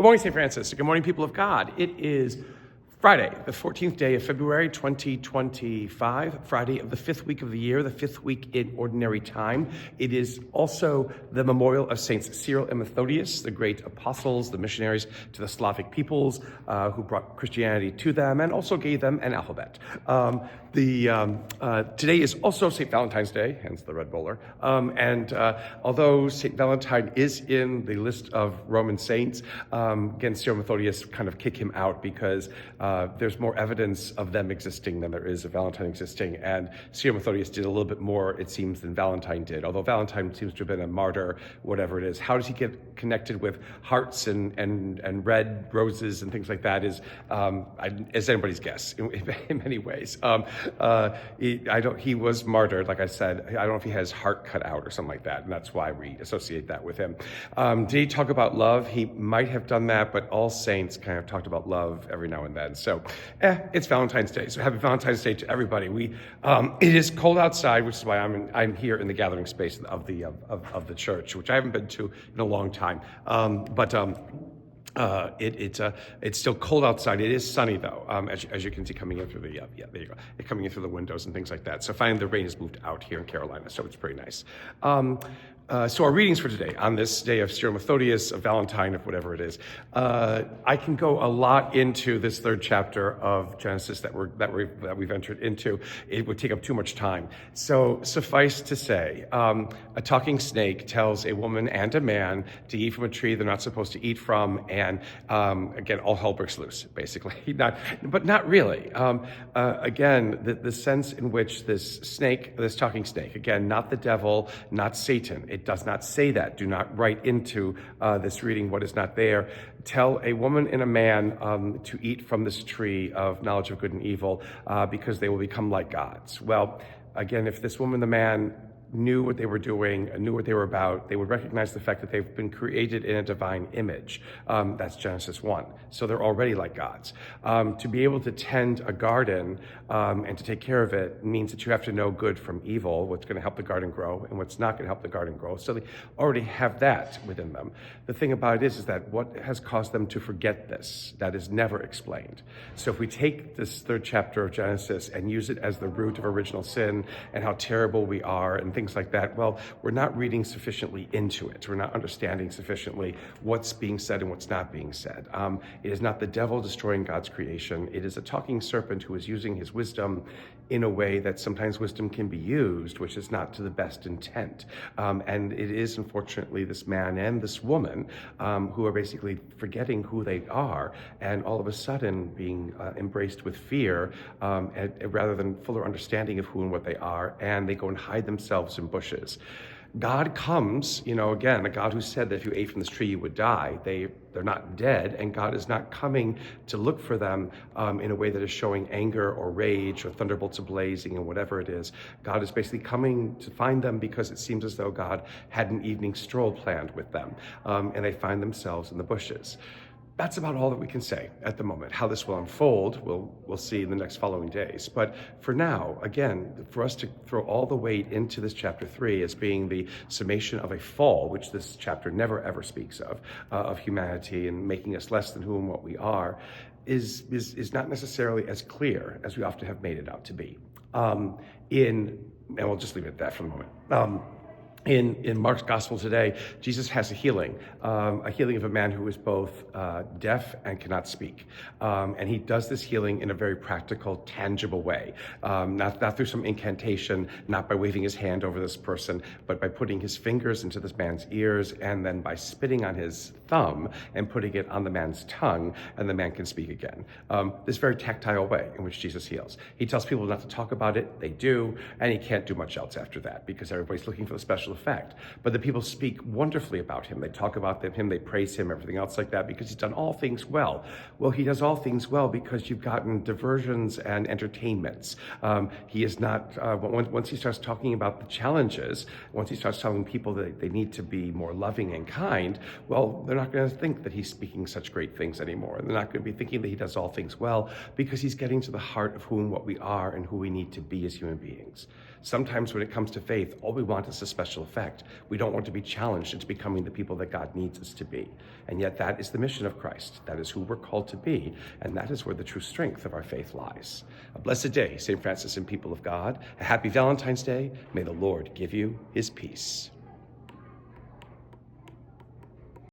Good morning, St. Francis. Good morning, people of God. It is Friday, the 14th day of February, 2025, Friday of the fifth week of the year, the fifth week in Ordinary Time. It is also the memorial of Saints Cyril and Methodius, the great apostles, the missionaries to the Slavic peoples who brought Christianity to them and also gave them an alphabet. Today is also St. Valentine's Day, hence the red bowler. Although St. Valentine is in the list of Roman saints, again, Cyril and Methodius kind of kick him out because there's more evidence of them existing than there is of Valentine existing. And Cyril and Methodius did a little bit more, it seems, than Valentine did. Although Valentine seems to have been a martyr, whatever it is. How does he get connected with hearts and red roses and things like that is anybody's guess in many ways. He was martyred, like I said. I don't know if he has his heart cut out or something like that, and that's why we associate that with him. Did he talk about love? He might have done that, but all saints kind of talked about love every now and then. So, it's Valentine's Day. So happy Valentine's Day to everybody. It is cold outside, which is why I'm here in the gathering space of the church, which I haven't been to in a long time. It's still cold outside. It is sunny though, as you can see coming in through there you go. Coming in through the windows and things like that. So finally the rain has moved out here in Carolina, so it's pretty nice. So our readings for today, on this day of Cyril Methodius, of Valentine, of whatever it is, I can go a lot into this third chapter of Genesis that we've entered into. It would take up too much time. So suffice to say, a talking snake tells a woman and a man to eat from a tree they're not supposed to eat from, and again, all hell breaks loose, basically. But not really. Again, the sense in which this talking snake, again, not the devil, not Satan. It does not say that. Do not write into this reading what is not there. Tell a woman and a man to eat from this tree of knowledge of good and evil because they will become like gods. Well, again, if this woman and the man knew what they were doing, knew what they were about, they would recognize the fact that they've been created in a divine image. That's Genesis 1. So they're already like gods. To be able to tend a garden and to take care of it means that you have to know good from evil, what's going to help the garden grow and what's not going to help the garden grow. So they already have that within them. The thing about it is that what has caused them to forget this? That is never explained. So if we take this third chapter of Genesis and use it as the root of original sin and how terrible we are and things like that, well, we're not reading sufficiently into it. We're not understanding sufficiently what's being said and what's not being said. It is not the devil destroying God's creation. It is a talking serpent who is using his wisdom in a way that sometimes wisdom can be used, which is not to the best intent. And it is, unfortunately, this man and this woman who are basically forgetting who they are and all of a sudden being embraced with fear rather than fuller understanding of who and what they are, and they go and hide themselves in bushes. God comes, again, a God who said that if you ate from this tree, you would die. They're not dead, and God is not coming to look for them in a way that is showing anger or rage or thunderbolts ablazing and whatever it is. God is basically coming to find them because it seems as though God had an evening stroll planned with them, and they find themselves in the bushes. That's about all that we can say at the moment. How this will unfold, we'll see in the next following days. But for now, again, for us to throw all the weight into this chapter 3 as being the summation of a fall, which this chapter never ever speaks of humanity and making us less than who and what we are, is not necessarily as clear as we often have made it out to be. And we'll just leave it at that for the moment. In Mark's gospel today, Jesus has a healing of a man who is both deaf and cannot speak. And he does this healing in a very practical, tangible way. Not through some incantation, not by waving his hand over this person, but by putting his fingers into this man's ears and then by spitting on his thumb and putting it on the man's tongue, and the man can speak again. This very tactile way in which Jesus heals. He tells people not to talk about it, they do, and he can't do much else after that because everybody's looking for the special effect. But the people speak wonderfully about him. They talk about him, they praise him, everything else like that, because he's done all things well. Well, he does all things well because you've gotten diversions and entertainments. He is not, once he starts talking about the challenges, once he starts telling people that they need to be more loving and kind, well, they're not going to think that he's speaking such great things anymore. They're not going to be thinking that he does all things well because he's getting to the heart of who and what we are and who we need to be as human beings. Sometimes when it comes to faith, all we want is a special effect. We don't want to be challenged into becoming the people that God needs us to be. And yet that is the mission of Christ. That is who we're called to be, and that is where the true strength of our faith lies. A blessed day, St. Francis and people of God. A happy Valentine's Day. May the Lord give you his peace.